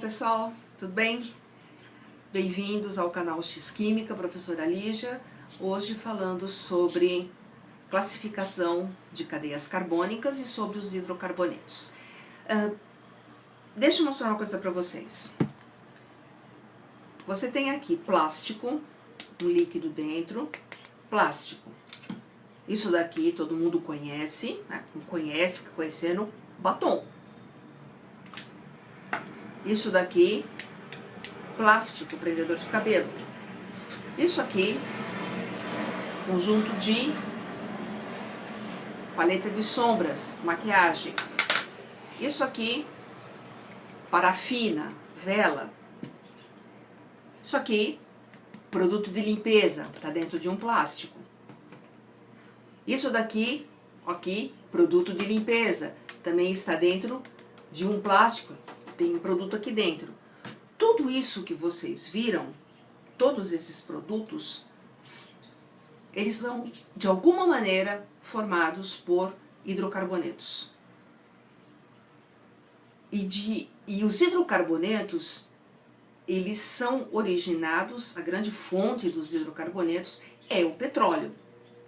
pessoal, tudo bem? Bem-vindos ao canal X Química, professora Lígia. Hoje falando sobre classificação de cadeias carbônicas e sobre os hidrocarbonetos. Deixa eu mostrar uma coisa para vocês. Você tem aqui plástico, um líquido dentro, plástico. Isso daqui todo mundo conhece, né? Não conhece, fica conhecendo batom. Isso daqui, plástico, prendedor de cabelo. Isso aqui, conjunto de paleta de sombras, maquiagem. Isso aqui, parafina, vela. Isso aqui, produto de limpeza, tá dentro de um plástico. Isso daqui, aqui, produto de limpeza, também está dentro de um plástico. Tem um produto aqui dentro. Tudo isso que vocês viram, todos esses produtos, eles são de alguma maneira formados por hidrocarbonetos. E os hidrocarbonetos, eles são originados, a grande fonte dos hidrocarbonetos é o petróleo,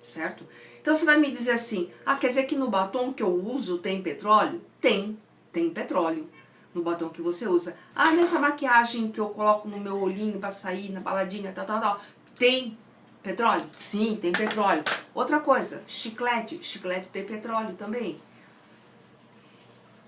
certo? Então você vai me dizer assim, quer dizer que no batom que eu uso tem petróleo? Tem petróleo no batom que você usa. Nessa maquiagem que eu coloco no meu olhinho para sair na baladinha, tem petróleo? Sim, tem petróleo. Outra coisa, chiclete tem petróleo também.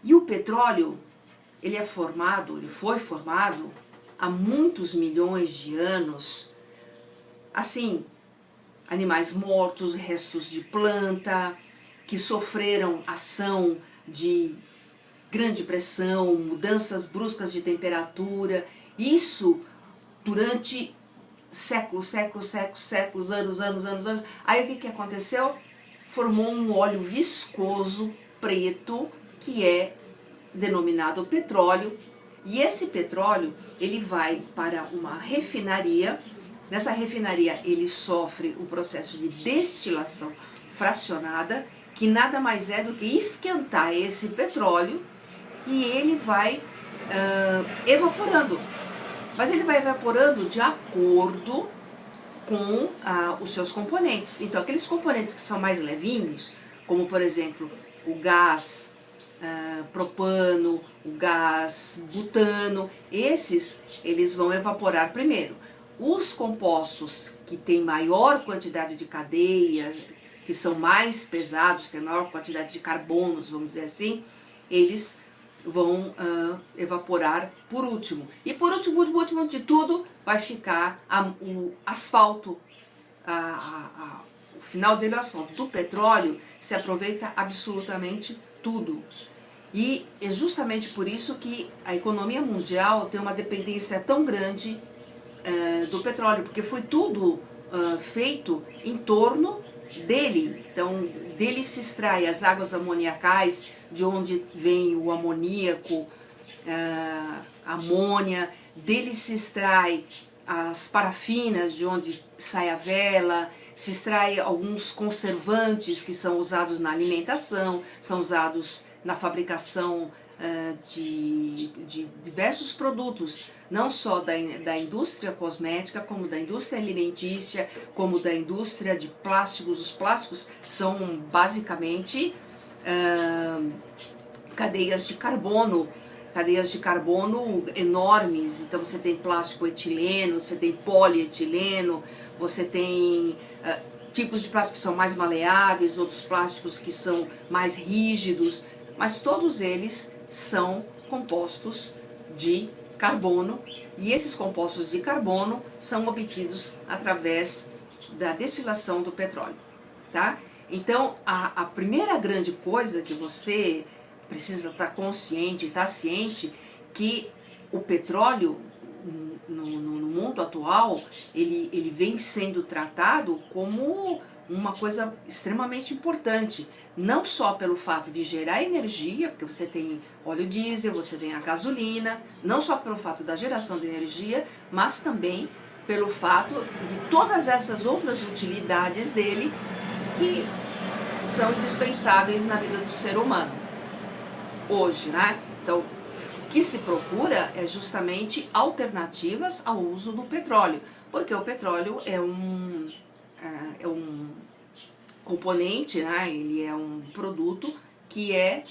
E o petróleo, ele foi formado há muitos milhões de anos, assim, animais mortos, restos de planta, que sofreram ação de grande pressão, mudanças bruscas de temperatura, isso durante séculos, anos. Aí o que aconteceu? Formou um óleo viscoso, preto, que é denominado petróleo, e esse petróleo, ele vai para uma refinaria. Nessa refinaria ele sofre o processo de destilação fracionada, que nada mais é do que esquentar esse petróleo, e ele vai evaporando. Mas ele vai evaporando de acordo com os seus componentes. Então, aqueles componentes que são mais levinhos, como por exemplo o gás propano, o gás butano, eles vão evaporar primeiro. Os compostos que têm maior quantidade de cadeias, que são mais pesados, têm maior quantidade de carbonos, vamos dizer assim, eles vão evaporar por último. E por último de tudo, vai ficar o asfalto. O final dele é o asfalto. Do petróleo se aproveita absolutamente tudo. E é justamente por isso que a economia mundial tem uma dependência tão grande do petróleo, porque foi tudo feito em torno dele. Então, dele se extrai as águas amoniacais, de onde vem o amoníaco, amônia, dele se extrai as parafinas, de onde sai a vela, se extrai alguns conservantes que são usados na alimentação, são usados na fabricação de diversos produtos, não só da indústria cosmética, como da indústria alimentícia, como da indústria de plásticos. Os plásticos são basicamente cadeias de carbono enormes. Então você tem plástico etileno, você tem polietileno, você tem tipos de plásticos que são mais maleáveis, outros plásticos que são mais rígidos, mas todos eles são compostos de carbono, e esses compostos de carbono são obtidos através da destilação do petróleo, tá? Então, a primeira grande coisa que você precisa estar consciente, estar ciente, que o petróleo no mundo atual, ele vem sendo tratado como uma coisa extremamente importante, não só pelo fato de gerar energia, porque você tem óleo diesel, você tem a gasolina, não só pelo fato da geração de energia, mas também pelo fato de todas essas outras utilidades dele que são indispensáveis na vida do ser humano hoje, né? Então, O que se procura é justamente alternativas ao uso do petróleo, porque o petróleo é um componente, né? Ele é um produto que é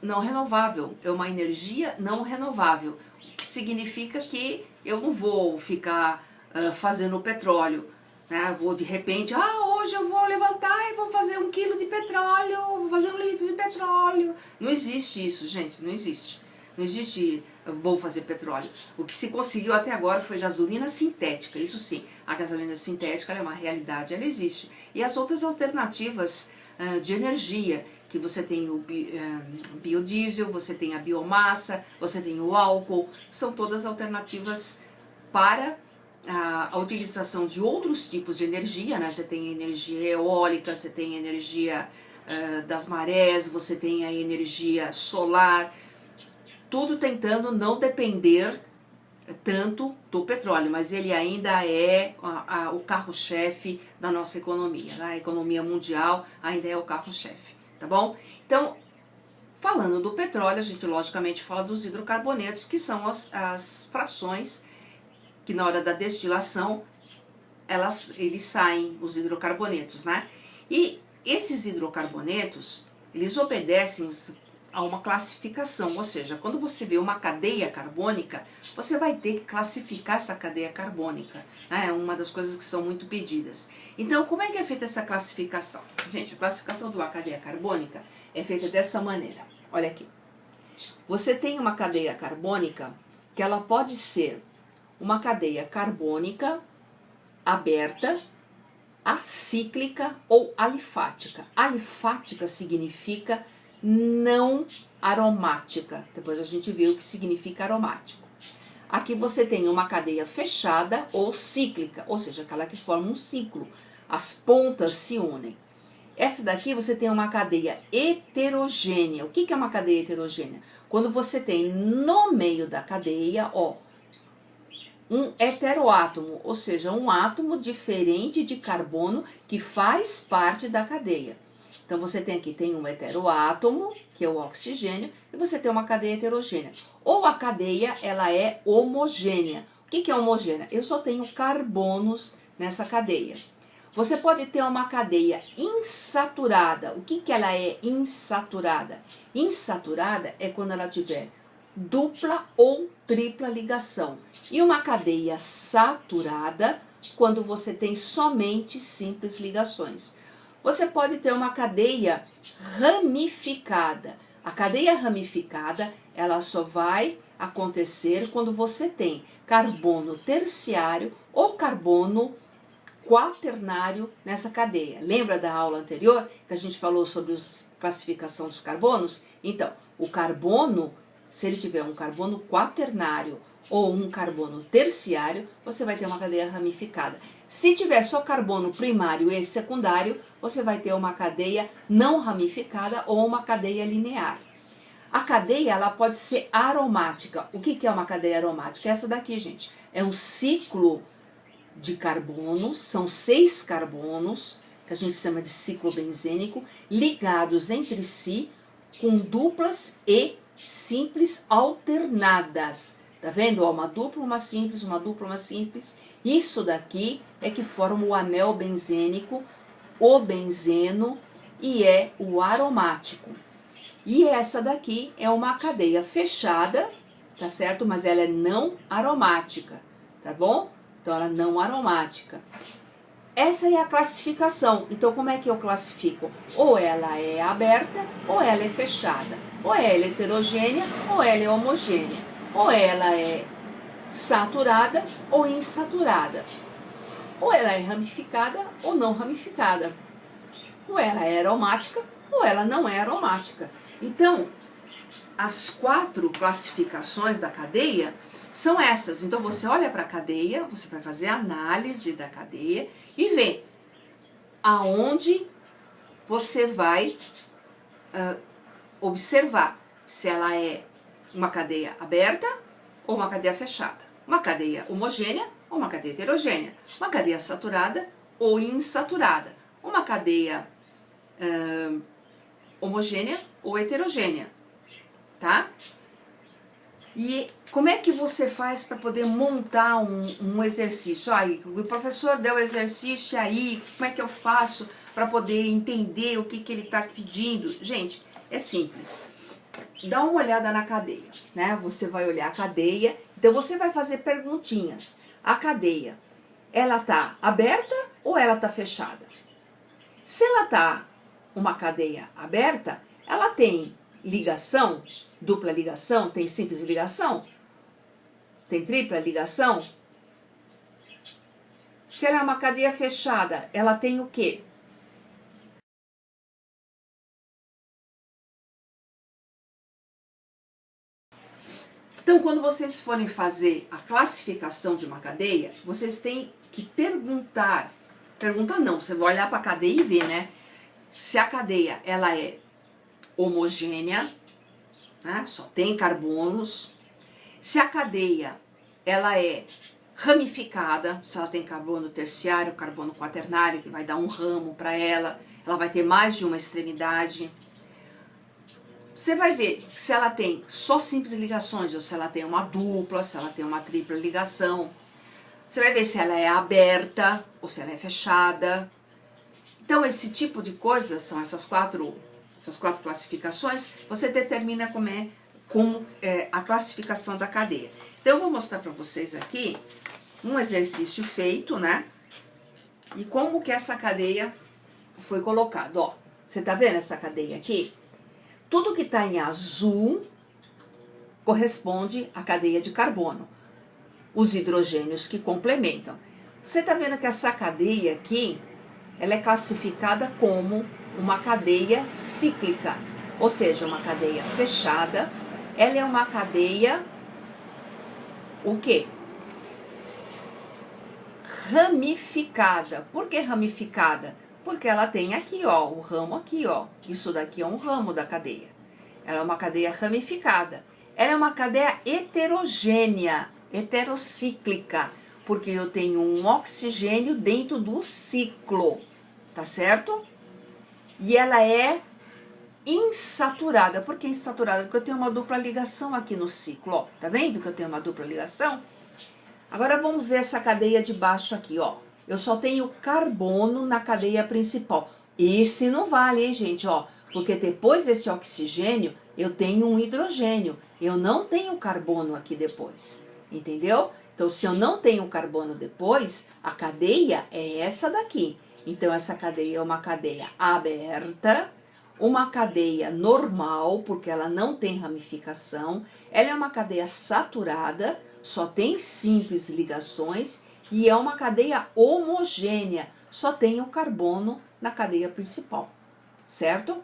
não renovável, é uma energia não renovável, o que significa que eu não vou ficar fazendo petróleo, né? Vou de repente, hoje eu vou levantar e vou fazer 1 quilo de petróleo, vou fazer 1 litro de petróleo. Não existe isso, gente, não existe. Não existe vou fazer petróleo. O que se conseguiu até agora foi gasolina sintética, isso sim, a gasolina sintética é uma realidade, ela existe. E as outras alternativas de energia, que você tem o biodiesel, você tem a biomassa, você tem o álcool, são todas alternativas para a utilização de outros tipos de energia, né? Você tem energia eólica, você tem energia das marés, você tem a energia solar, tudo tentando não depender tanto do petróleo, mas ele ainda é o carro-chefe da nossa economia, né? A economia mundial ainda é o carro-chefe, tá bom? Então, falando do petróleo, a gente logicamente fala dos hidrocarbonetos, que são as frações que na hora da destilação eles saem, os hidrocarbonetos, né? E esses hidrocarbonetos, eles obedecem a uma classificação, ou seja, quando você vê uma cadeia carbônica, você vai ter que classificar essa cadeia carbônica, né? É uma das coisas que são muito pedidas. Então, como é que é feita essa classificação? Gente, a classificação de uma cadeia carbônica é feita dessa maneira. Olha aqui. Você tem uma cadeia carbônica que ela pode ser uma cadeia carbônica aberta, acíclica ou alifática. Alifática significa não aromática. Depois a gente vê o que significa aromático. Aqui você tem uma cadeia fechada ou cíclica, ou seja, aquela que forma um ciclo. As pontas se unem. Essa daqui você tem uma cadeia heterogênea. O que é uma cadeia heterogênea? Quando você tem no meio da cadeia, um heteroátomo, ou seja, um átomo diferente de carbono que faz parte da cadeia. Então você tem um heteroátomo, que é o oxigênio, e você tem uma cadeia heterogênea. Ou a cadeia ela é homogênea. O que é homogênea? Eu só tenho carbonos nessa cadeia. Você pode ter uma cadeia insaturada. O que ela é insaturada? Insaturada é quando ela tiver dupla ou tripla ligação. E uma cadeia saturada, quando você tem somente simples ligações. Você pode ter uma cadeia ramificada. A cadeia ramificada, ela só vai acontecer quando você tem carbono terciário ou carbono quaternário nessa cadeia. Lembra da aula anterior que a gente falou sobre a classificação dos carbonos? Então, o carbono, se ele tiver um carbono quaternário ou um carbono terciário, você vai ter uma cadeia ramificada. Se tiver só carbono primário e secundário, você vai ter uma cadeia não ramificada ou uma cadeia linear. A cadeia ela pode ser aromática. O que é uma cadeia aromática? Essa daqui, gente, é um ciclo de carbonos, são 6 carbonos, que a gente chama de ciclo benzênico, ligados entre si com duplas e simples alternadas. Tá vendo? Uma dupla, uma simples, uma dupla, uma simples. Isso daqui é que forma o anel benzênico, o benzeno, e é o aromático. E essa daqui é uma cadeia fechada, tá certo? Mas ela é não aromática, tá bom? Então ela é não aromática. Essa é a classificação. Então como é que eu classifico? Ou ela é aberta, ou ela é fechada. Ou ela é heterogênea, ou ela é homogênea. Ou ela é saturada ou insaturada. Ou ela é ramificada ou não ramificada. Ou ela é aromática ou ela não é aromática. Então, as 4 classificações da cadeia são essas. Então, você olha para a cadeia, você vai fazer a análise da cadeia e vê aonde você vai observar se ela é uma cadeia aberta ou uma cadeia fechada, uma cadeia homogênea ou uma cadeia heterogênea, uma cadeia saturada ou insaturada, uma cadeia homogênea ou heterogênea, tá? E como é que você faz para poder montar um exercício? Aí, o professor deu o exercício, aí como é que eu faço para poder entender o que ele está pedindo? Gente, é simples. Dá uma olhada na cadeia, né? Você vai olhar a cadeia, então você vai fazer perguntinhas. A cadeia, ela tá aberta ou ela tá fechada? Se ela tá uma cadeia aberta, ela tem ligação, dupla ligação, tem simples ligação, tem tripla ligação. Se ela é uma cadeia fechada, ela tem o quê? Então, quando vocês forem fazer a classificação de uma cadeia, vocês têm que perguntar não, você vai olhar para a cadeia e ver, né? Se a cadeia ela é homogênea, né? Só tem carbonos. Se a cadeia ela é ramificada, se ela tem carbono terciário, carbono quaternário, que vai dar um ramo para ela vai ter mais de uma extremidade. Você vai ver se ela tem só simples ligações, ou se ela tem uma dupla, se ela tem uma tripla ligação. Você vai ver se ela é aberta ou se ela é fechada. Então, esse tipo de coisa, são essas quatro classificações, você determina como é a classificação da cadeia. Então, eu vou mostrar para vocês aqui um exercício feito, né? E como que essa cadeia foi colocada. Ó, você tá vendo essa cadeia aqui? Tudo que está em azul corresponde à cadeia de carbono. Os hidrogênios que complementam. Você está vendo que essa cadeia aqui, ela é classificada como uma cadeia cíclica, ou seja, uma cadeia fechada. Ela é uma cadeia, o quê? Ramificada. Por que ramificada? Porque ela tem aqui, ó, o ramo aqui, ó. Isso daqui é um ramo da cadeia. Ela é uma cadeia ramificada. Ela é uma cadeia heterogênea, heterocíclica, porque eu tenho um oxigênio dentro do ciclo, tá certo? E ela é insaturada. Por que insaturada? Porque eu tenho uma dupla ligação aqui no ciclo, ó. Tá vendo que eu tenho uma dupla ligação? Agora vamos ver essa cadeia de baixo aqui, ó. Eu só tenho carbono na cadeia principal. Esse não vale, hein, gente, ó. Porque depois desse oxigênio, eu tenho um hidrogênio. Eu não tenho carbono aqui depois, entendeu? Então, se eu não tenho carbono depois, a cadeia é essa daqui. Então, essa cadeia é uma cadeia aberta, uma cadeia normal, porque ela não tem ramificação. Ela é uma cadeia saturada, só tem simples ligações e é uma cadeia homogênea, só tem o carbono na cadeia principal, certo?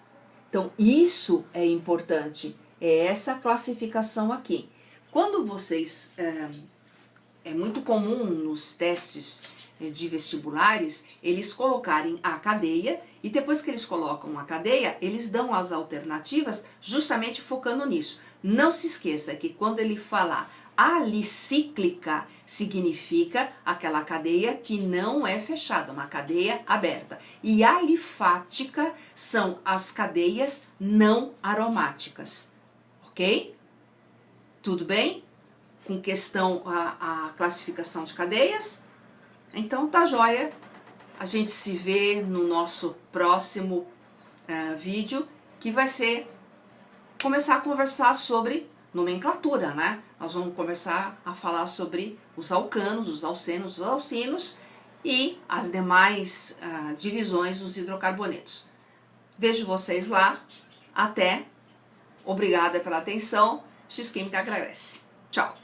Então, isso é importante, é essa classificação aqui. Quando vocês... É muito comum nos testes de vestibulares eles colocarem a cadeia e depois que eles colocam a cadeia, eles dão as alternativas justamente focando nisso. Não se esqueça que quando ele falar alicíclica, significa aquela cadeia que não é fechada, uma cadeia aberta. E alifática são as cadeias não aromáticas, ok? Tudo bem? Com questão a classificação de cadeias? Então tá joia. A gente se vê no nosso próximo vídeo, que vai ser começar a conversar sobre nomenclatura, né? Nós vamos começar a falar sobre os alcanos, os alcenos, os alcinos e as demais divisões dos hidrocarbonetos. Vejo vocês lá. Até. Obrigada pela atenção. X-Química agradece. Tchau.